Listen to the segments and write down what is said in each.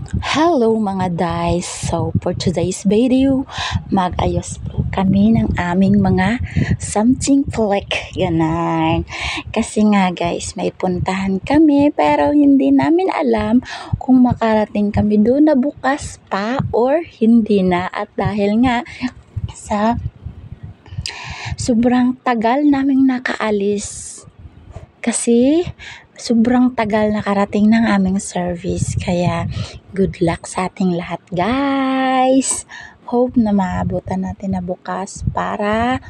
Hello mga guys! So for today's video, mag-ayos po kami ng aming mga something click. Ganun. Kasi nga guys, may puntahan kami pero hindi namin alam kung makarating kami doon na bukas pa or hindi na. At dahil nga sa sobrang tagal naming nakaalis kasi sobrang tagal nakarating ng aming service. Kaya good luck sa ating lahat guys. Hope na maabutan natin na bukas para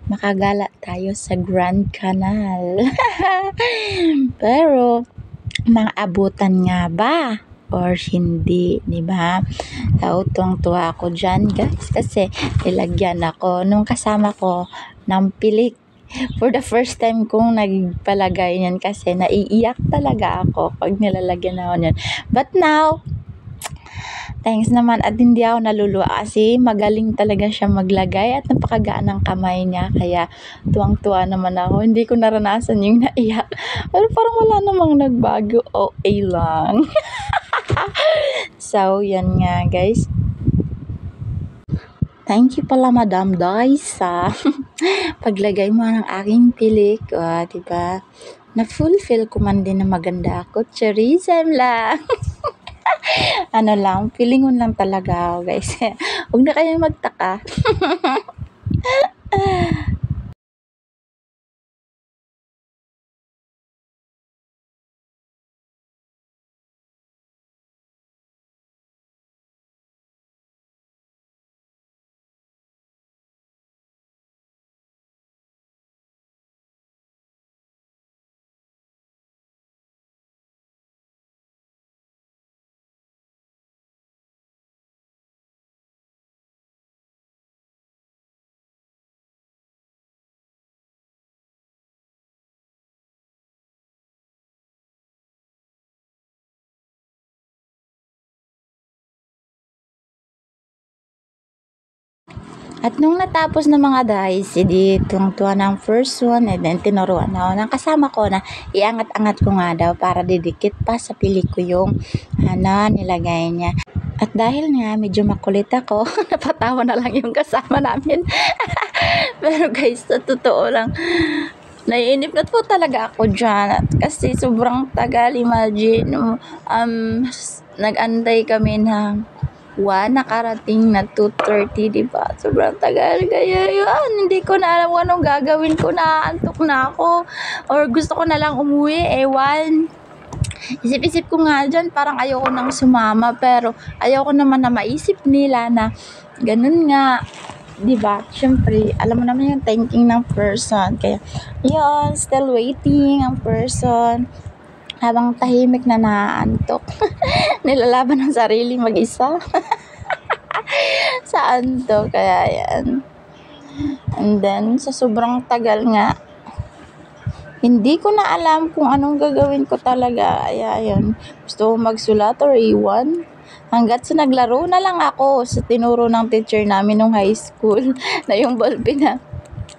makagala tayo sa Grand Canal. Pero maabutan nga ba or hindi, di ba? Tuwang-tuwa ako dyan guys kasi ilagyan ako nung kasama ko ng pilik. For the first time kong nagpalagay niyan kasi naiiyak talaga ako pag nilalagyan ako niyan. But now, thanks naman at hindi ako naluluwa kasi magaling talaga siya maglagay at napakagaan ng kamay niya. Kaya tuwang-tuwa naman ako. Hindi ko naranasan yung naiyak. Pero parang wala namang nagbago. Okay lang. So, yan nga guys. Thank you pala Madam Dai sa paglagay mo ng aking pilik. Diba? Na-fulfill ko man din na maganda ako. Charism lang. Ano lang, feelingon lang talaga ako guys. Huwag na kayo magtaka. At nung natapos na mga guys, hindi tuwang-tuwa ng first one, and then tinuruan ako ng kasama ko na iangat-angat ko nga daw para didikit pa sa pilik ko yung nilagay niya. At dahil nga medyo makulit ako, napatawa na lang yung kasama namin. Pero guys, sa totoo lang, naiinip na po talaga ako dyan. Kasi sobrang tagal, imagine, nag-antay kami ng nakarating na 2:30, diba? Sobrang tagal. Kaya yun, hindi ko na alam kung anong gagawin ko. Naantok na ako. Or gusto ko na lang umuwi, ewan. Isip-isip ko nga dyan, parang ayoko nang sumama. Pero ayoko naman na maisip nila na ganun nga. Diba? Siyempre, alam mo naman yung thinking ng person. Kaya, yun, still waiting ang person. Habang tahimik na naantok. Nilalaban ng sarili mag-isa. Saan to? Kaya yan. And then, sa sobrang tagal nga, hindi ko na alam kung anong gagawin ko talaga. Kaya yun. Gusto ko magsulat or iwan. Hanggat sa naglaro na lang ako sa tinuro ng teacher namin nung high school na yung ballpen na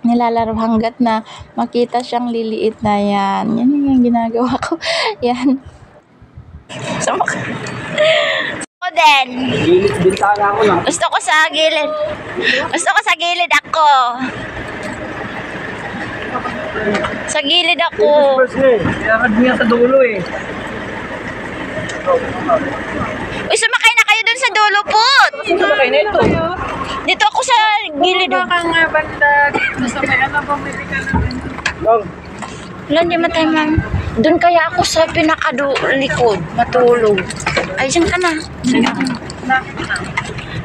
nilalaro hanggat na makita siyang liliit na yan. Yan yung ginagawa ko. Yan. Sama ka. Ako din. Bintana ako lang. Gusto ko sa gilid. Gusto ko sa gilid ako. Sa gilid ako. Kaya kadmiya sa dulo eh. Uy, sumakay na kayo dun sa dulo po. Sumakay na ito. Dito ako sa gilid. Baka nga banda. Nasa may ano, bumili ka naman. Wala, hindi matay man. Doon kaya ako sa pinakalikod, matulog. Ay, dyan ka na.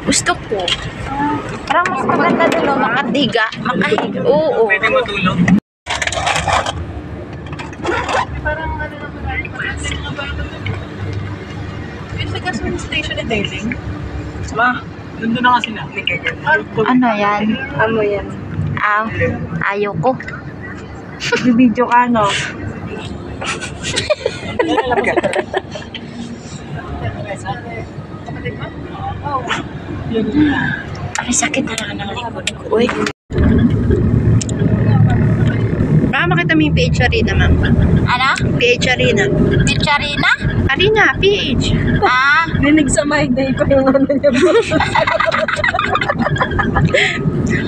Gusto ko. Parang mas maganda doon, makadiga, makahiga. Oo. Pwede matulog. Parang ano naman ay yung sa gasoline station ni Darling. Ma, nandun na nga sila. Ano yan? Ano yan? Ayoko. Bibidyo ka, no? Ay, sakit na lang ng likod ko. Uy. Baka makita mo yung PH Arena, ma'am. Ano? PH Arena. Picharina? Arena, PH. Ah, Dinig sa my day ko yung ano niya.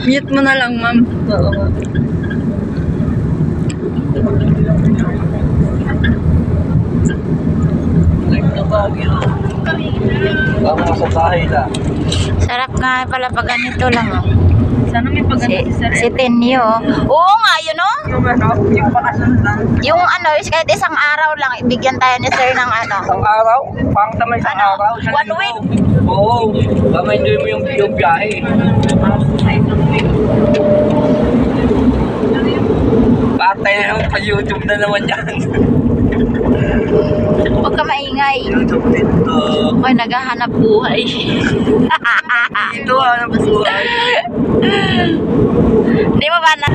Mute mo na lang, ma'am. Oo. Tama sa bahay lang. sarap nga pala pag ganito lang. Oh. Sana may Si Tenyo. Oo nga, yun oh. Yung pakasal lang. Yung ano, is kahit isang araw lang, ibigyan tayo ni sir ng ano. Isang araw? Pang tamay isang Ano? araw? Isang 1 linggo. week? Oo. Enjoy mo yung biyahe. Patay na yung pa-YouTube na naman yan. Huwag ka maingay. YouTube dito. Ako'y naghahanap buhay. Ito ano ba buhay? Di mo ba na...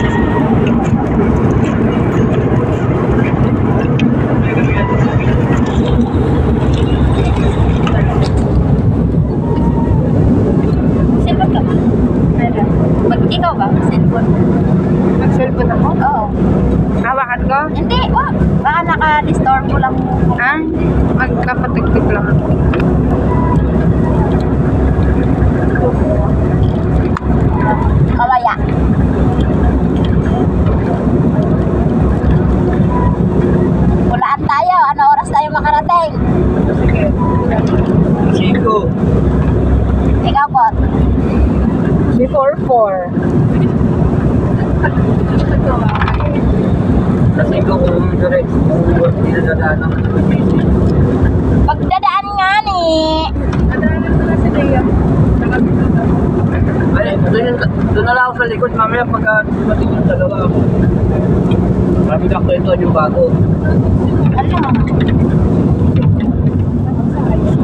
Cellphone ka ba? Ikaw ba? Cellphone. Mag-cellphone ako? Oo. Hawakan ko? Hindi, wag. Baka naka-disturb ko lang. Ah, magkapatagtip lang ako. Kawaya. Pulaan tayo. Ano oras tayo makarating? Chico. Ikaw po. Before 4. Kasi ko kung direct kung dinadaan naman sa busy. Pagdadaan nga ni. Ay, doon na lang ako sa likod. Mamaya pagka dumating yung dalawa ako. Marami na kwento yung bago. Ano?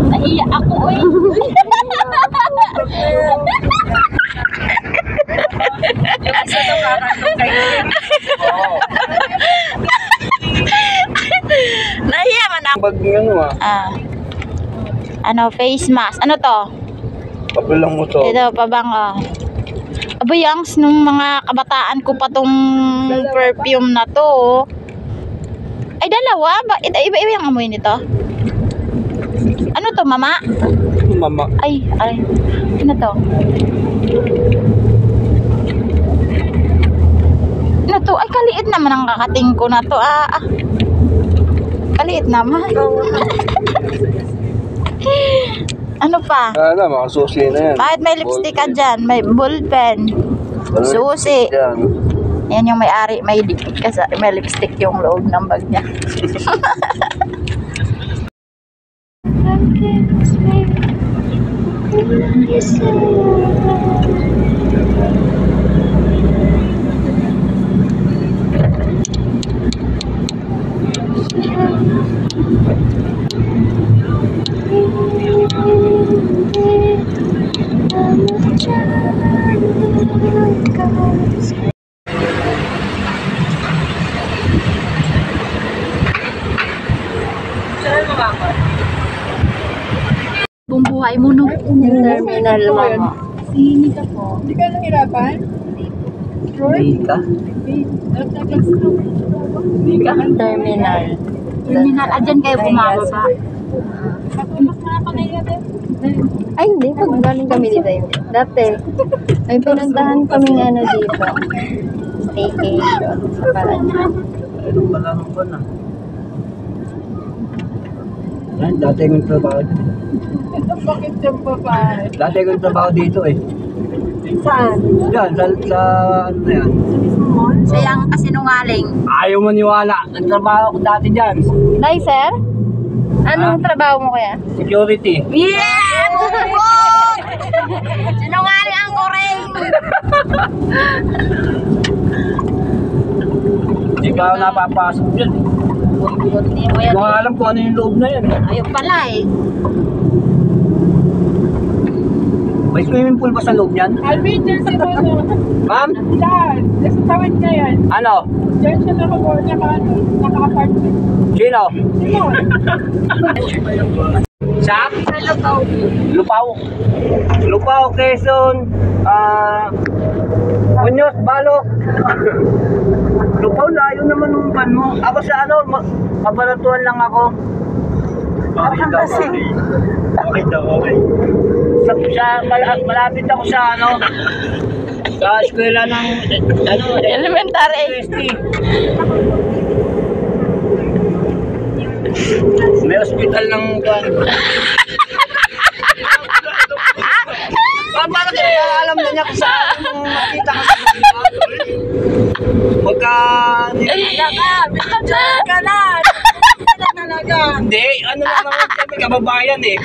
Nahiya ako eh. Oo. Nahiya man ako. Pag ano Ano, face mask. Ano to? pabilang mo to. Ito, pabango. Abayangs nung mga kabataan ko pa tong perfume na to. Oh. Ay, dalawa? Iba-iba yung amoy nito? Ano to, mama? Mama. Ay. Ano to? Ano to? Ay, kaliit naman ang kakating ko na to. Kaliit naman. Ano pa? Ano, mga susi na yan. Bakit may lipstick ka dyan? May ballpen. Susi. Yan. Yan yung may-ari. May lipstick yung loob ng bag niya. Bumbuhay mo no. Terminal mama. Hindi ka nahirapan? Ika? Ika? Terminal. Terminal. Adyan kayo bumababa. Ay, hindi. Pag galing kami dito. Dati, may pinuntahan kaming ano dito. Staycation sa Paraná. Ano pala nung ba na? Yan, dati kong trabaho dito. Bakit yung babae? Dati kong trabaho dito eh. Saan? Yan, sa ano na yan. Siya ang kasinungaling. Ayaw maniwala. Nagtrabaho ko dati dyan. Nay, sir? Anong trabaho mo kaya? Security. Yeah! Bumbo! Sinungaling ang kuring! Hindi pa ako napapasok dyan. Hindi mo yan. Hindi ko alam kung ano yung loob na yan. Ayun pala eh. May swimming pool ba sa loob niyan? Alvin, dyan si Bono. Ma'am? Yan. Nasa tawid niya yan. Ano? Dyan siya naka-apartment. Sino? Sino? Sa? Sa Lupaw. Lupaw. Lupaw, Quezon. Muñoz, Balok. Lupaw, layo naman. kababaratuhan mo. Ako sa ano, kabaratuhan lang ako. Parang kasi. Okay daw, okay. Malapit ako sa ano, sa eskwela ng ano, Elementary. UST. May hospital ng Paano kaya alam na niya kung saan makita ka sa Magka... Ka na. Hindi, ano lang naman kami, kababayan eh.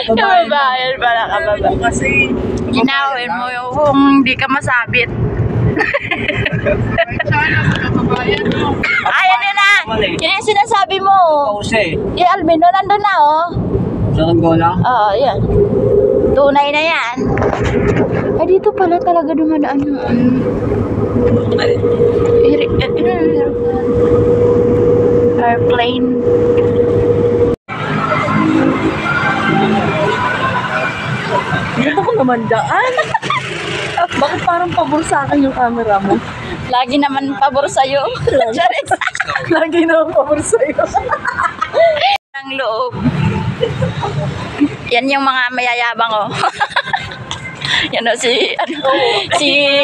Kababayan pala, kababayan. Kasi... Ginawin mo yung kung hindi ka masabit. Ayan yun na. Yun yung sinasabi mo. Pause. Yung Albino nandun na oh. Sa Angola? Oo, yan. Tunay na yan. Ay, dito pala talaga dumadaan yung airplane. Dito ko naman daan. Bakit parang pabor sa akin yung camera mo? Lagi naman pabor sa'yo. Charis. Lagi naman pabor sa'yo. Ang loob. Yan yung mga mayayabang oh. Yan o si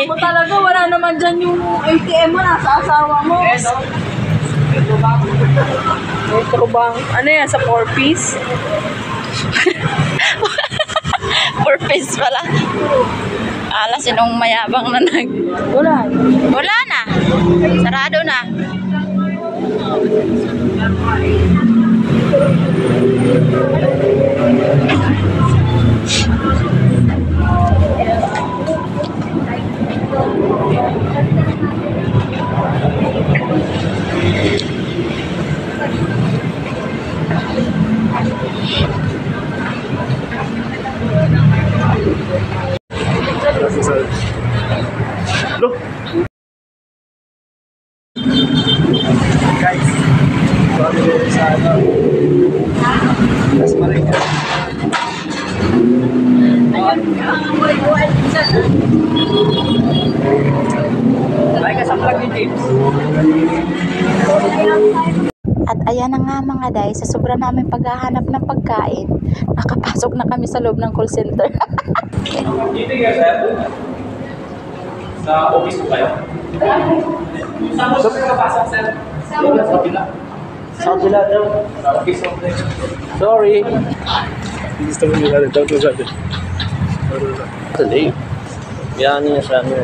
Mo talaga, wala naman dyan yung ATM mo, nasa asawa mo. Ito bang, ano yan, sa 4-piece? purpose pala. Ala, sinong mayabang na Wala. Wala na. Sarado na. Look. Guys, sorry din sa ano. Mas maling ka. Ay, ka sa vlog ni James. At ayan na nga mga day, sa sobra namin paghahanap ng pagkain, nakapasok na kami sa loob ng call center. Dito nga, sir. Sa office ko kayo? Saan mo sir nakapasok, sir? Sa kabila. Sa kabila daw. Sa office ko. Sorry. Gusto mo nila, daw ko sa atin. Today. Yan niya sa ano.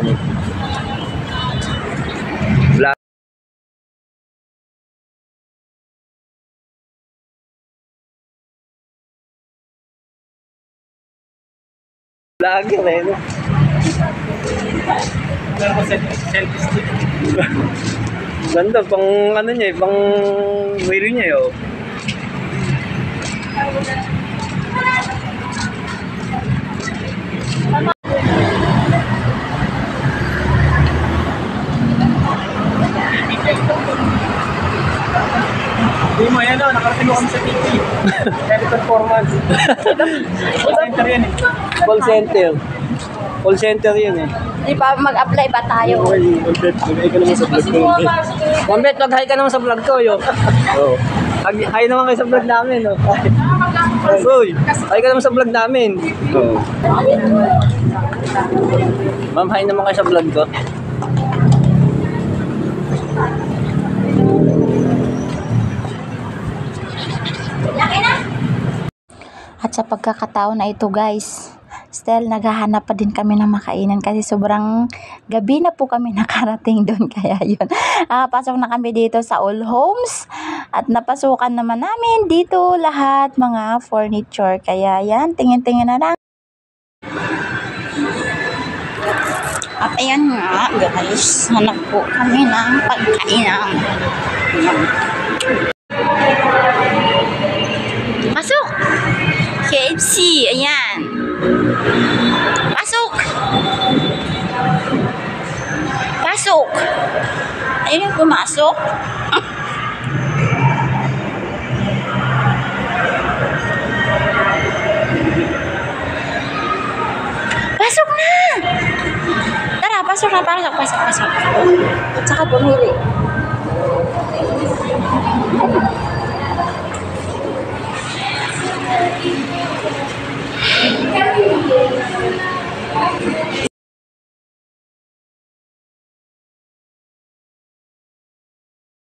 Vlogger eh, no? Meron ko selfie stick. Ganda, pang ano niya eh, pang wheel niya eh, oh. Hindi mo yan, oh. Nakarating mo kami sa TV. Teleperformance. Call center yan eh. Call center. Call center yun eh. Di ba mag-apply ba tayo? Okay, Albert, mag-hi ka naman sa vlog ko. Mambet, mag-hi ka naman sa vlog ko, yo. Oo. Hi naman kayo sa vlog namin, no? Uy, hi ka naman sa vlog namin. Oo. Ma'am, hi naman kayo sa vlog ko. At sa pagkakataon na ito guys, still naghahanap pa din kami ng makainan kasi sobrang gabi na po kami nakarating doon. Kaya yun, pasok na kami dito sa All Homes at napasukan naman namin dito lahat mga furniture. Kaya yan, tingin-tingin na lang. At ayan nga guys, hanap po kami ng pagkainan. Pasok! KFC, ayan. Pasok! Pasok! Ayun yung pumasok. Pasok na! Tara, pasok na, pasok. At saka pumili.